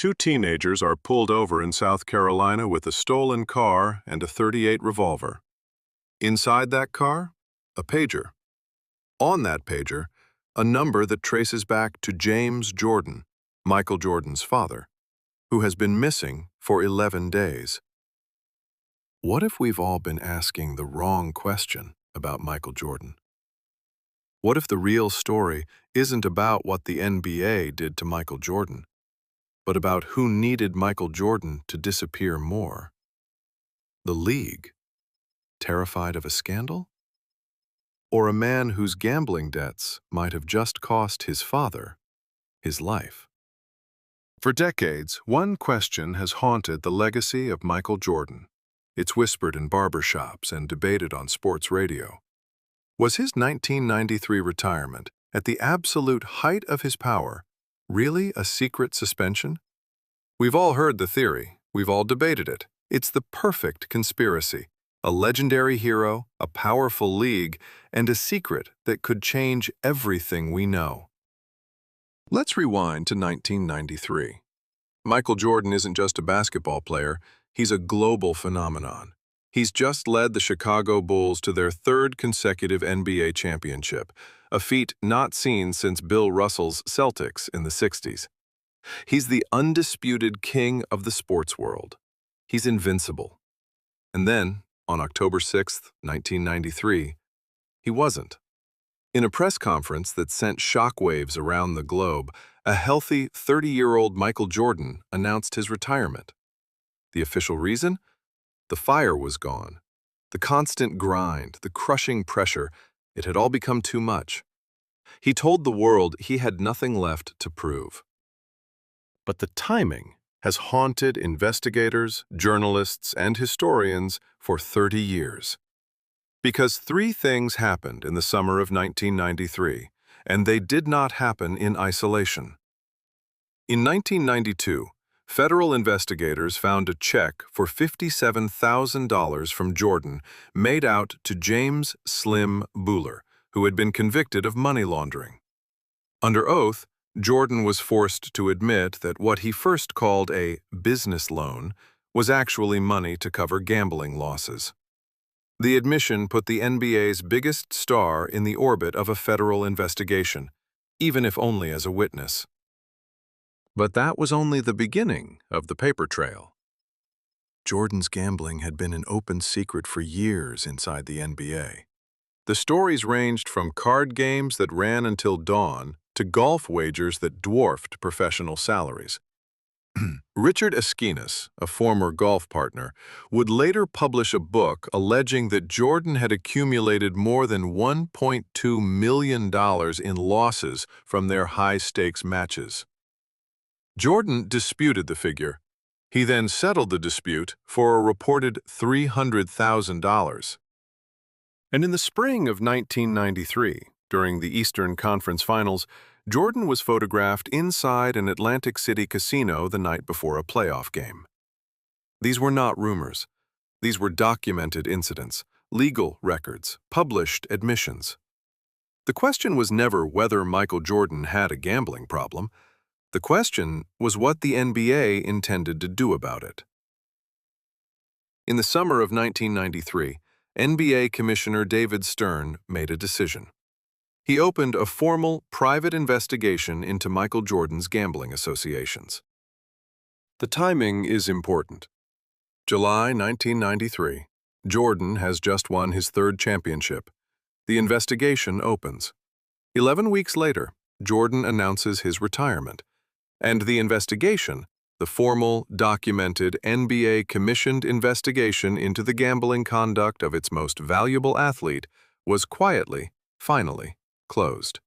Two teenagers are pulled over in South Carolina with a stolen car and a .38 revolver. Inside that car, a pager. On that pager, a number that traces back to James Jordan, Michael Jordan's father, who has been missing for 11 days. What if we've all been asking the wrong question about Michael Jordan? What if the real story isn't about what the NBA did to Michael Jordan, but about who needed Michael Jordan to disappear more? The league, terrified of a scandal? Or a man whose gambling debts might have just cost his father his life? For decades, one question has haunted the legacy of Michael Jordan. It's whispered in barbershops and debated on sports radio. Was his 1993 retirement, at the absolute height of his power, really a secret suspension? We've all heard the theory. We've all debated it. It's the perfect conspiracy. A legendary hero, a powerful league, and a secret that could change everything we know. Let's rewind to 1993. Michael Jordan isn't just a basketball player, he's a global phenomenon. He's just led the Chicago Bulls to their third consecutive NBA championship, a feat not seen since Bill Russell's Celtics in the 60s. He's the undisputed king of the sports world. He's invincible. And then, on October 6, 1993, he wasn't. In a press conference that sent shockwaves around the globe, a healthy 30-year-old Michael Jordan announced his retirement. The official reason? The fire was gone. The constant grind, the crushing pressure, it had all become too much. He told the world he had nothing left to prove. But the timing has haunted investigators, journalists, and historians for 30 years. Because three things happened in the summer of 1993, and they did not happen in isolation. In 1992, federal investigators found a check for $57,000 from Jordan made out to James "Slim" Buhler, who had been convicted of money laundering. Under oath, Jordan was forced to admit that what he first called a business loan was actually money to cover gambling losses. The admission put the NBA's biggest star in the orbit of a federal investigation, even if only as a witness. But that was only the beginning of the paper trail. Jordan's gambling had been an open secret for years inside the NBA. The stories ranged from card games that ran until dawn to golf wagers that dwarfed professional salaries. Richard Esquinas, a former golf partner, would later publish a book alleging that Jordan had accumulated more than $1.2 million in losses from their high-stakes matches. Jordan disputed the figure. He then settled the dispute for a reported $300,000. And in the spring of 1993, during the Eastern Conference Finals, Jordan was photographed inside an Atlantic City casino the night before a playoff game. These were not rumors. These were documented incidents, legal records, published admissions. The question was never whether Michael Jordan had a gambling problem. The question was what the NBA intended to do about it. In the summer of 1993, NBA Commissioner David Stern made a decision. He opened a formal, private investigation into Michael Jordan's gambling associations. The timing is important. July 1993. Jordan has just won his third championship. The investigation opens. 11 weeks later, Jordan announces his retirement. And the investigation, the formal, documented, NBA-commissioned investigation into the gambling conduct of its most valuable athlete, was quietly, finally, closed.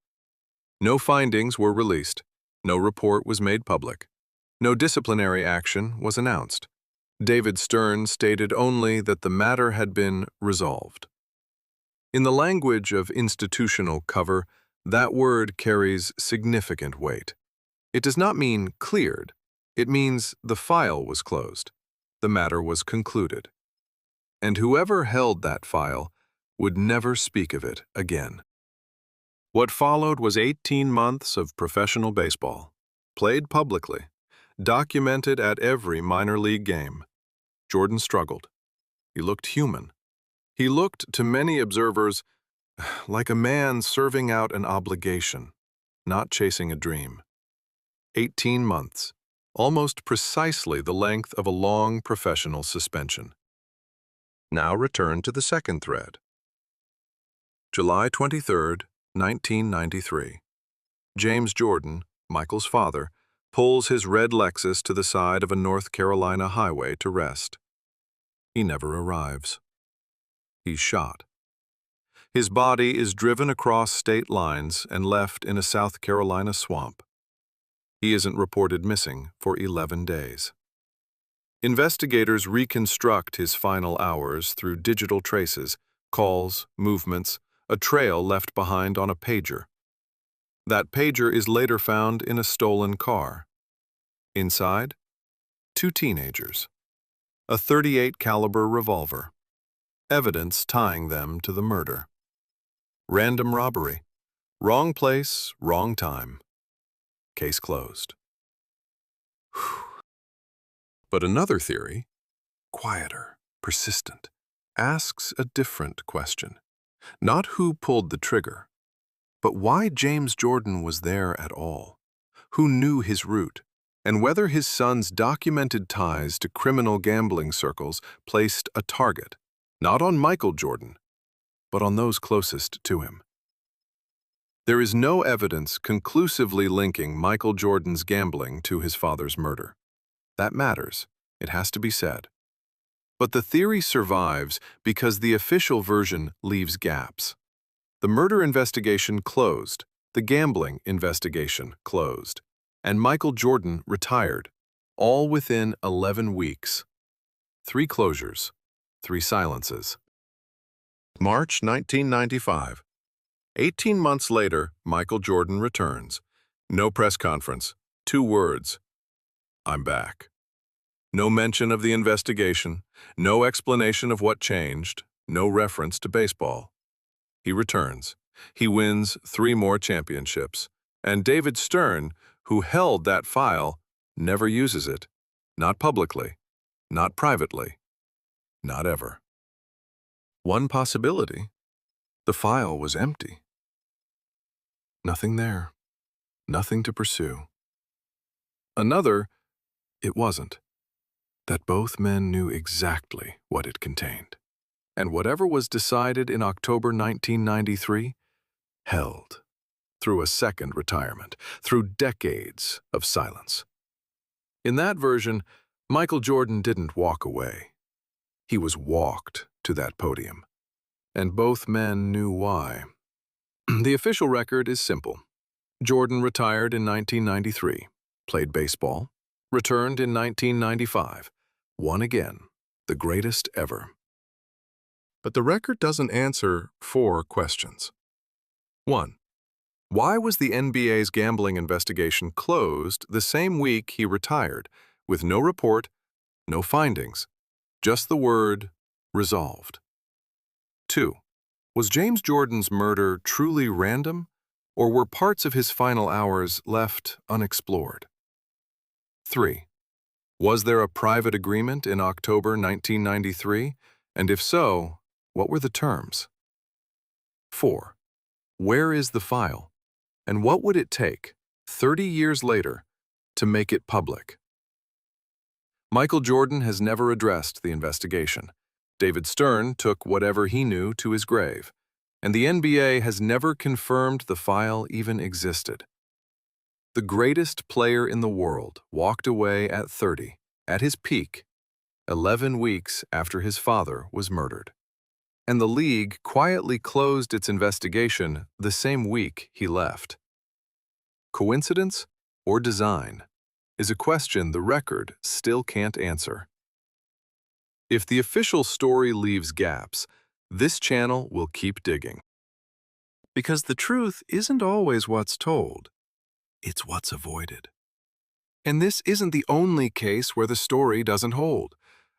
No findings were released. No report was made public. No disciplinary action was announced. David Stern stated only that the matter had been resolved. In the language of institutional cover, that word carries significant weight. It does not mean cleared. It means the file was closed. The matter was concluded. And whoever held that file would never speak of it again. What followed was 18 months of professional baseball, played publicly, documented at every minor league game. Jordan struggled. He looked human. He looked, to many observers, like a man serving out an obligation, not chasing a dream. 18 months, almost precisely the length of a long professional suspension. Now return to the second thread. July 23, 1993. James Jordan, Michael's father, pulls his red Lexus to the side of a North Carolina highway to rest. He never arrives. He's shot. His body is driven across state lines and left in a South Carolina swamp. He isn't reported missing for 11 days. Investigators reconstruct his final hours through digital traces, calls, movements, a trail left behind on a pager. That pager is later found in a stolen car. Inside, 2 teenagers, a .38 caliber revolver, evidence tying them to the murder. Random robbery, wrong place, wrong time. Case closed. But another theory, quieter, persistent, asks a different question. Not who pulled the trigger, but why James Jordan was there at all, who knew his route, and whether his son's documented ties to criminal gambling circles placed a target, not on Michael Jordan, but on those closest to him. There is no evidence conclusively linking Michael Jordan's gambling to his father's murder. That matters, it has to be said. But the theory survives because the official version leaves gaps. The murder investigation closed, the gambling investigation closed, and Michael Jordan retired, all within 11 weeks. 3 closures, 3 silences. March 1995. 18 months later, Michael Jordan returns. No press conference, 2 words. I'm back. No mention of the investigation, no explanation of what changed, no reference to baseball. He returns. He wins 3 more championships. And David Stern, who held that file, never uses it. Not publicly, not privately, not ever. One possibility, the file was empty. Nothing there, nothing to pursue. Another, it wasn't. That both men knew exactly what it contained. And whatever was decided in October 1993 held through a second retirement, through decades of silence. In that version, Michael Jordan didn't walk away. He was walked to that podium. And both men knew why. The official record is simple. Jordan retired in 1993, played baseball, returned in 1995, won again, the greatest ever. But the record doesn't answer 4 questions. 1. Why was the NBA's gambling investigation closed the same week he retired, with no report, no findings, just the word resolved? 2. Was James Jordan's murder truly random, or were parts of his final hours left unexplored? 3. Was there a private agreement in October 1993, and if so, what were the terms? 4. Where is the file, and what would it take, 30 years later, to make it public? Michael Jordan has never addressed the investigation. David Stern took whatever he knew to his grave, and the NBA has never confirmed the file even existed. The greatest player in the world walked away at 30, at his peak, 11 weeks after his father was murdered. And the league quietly closed its investigation the same week he left. Coincidence or design is a question the record still can't answer. If the official story leaves gaps, this channel will keep digging. Because the truth isn't always what's told, it's what's avoided. And this isn't the only case where the story doesn't hold.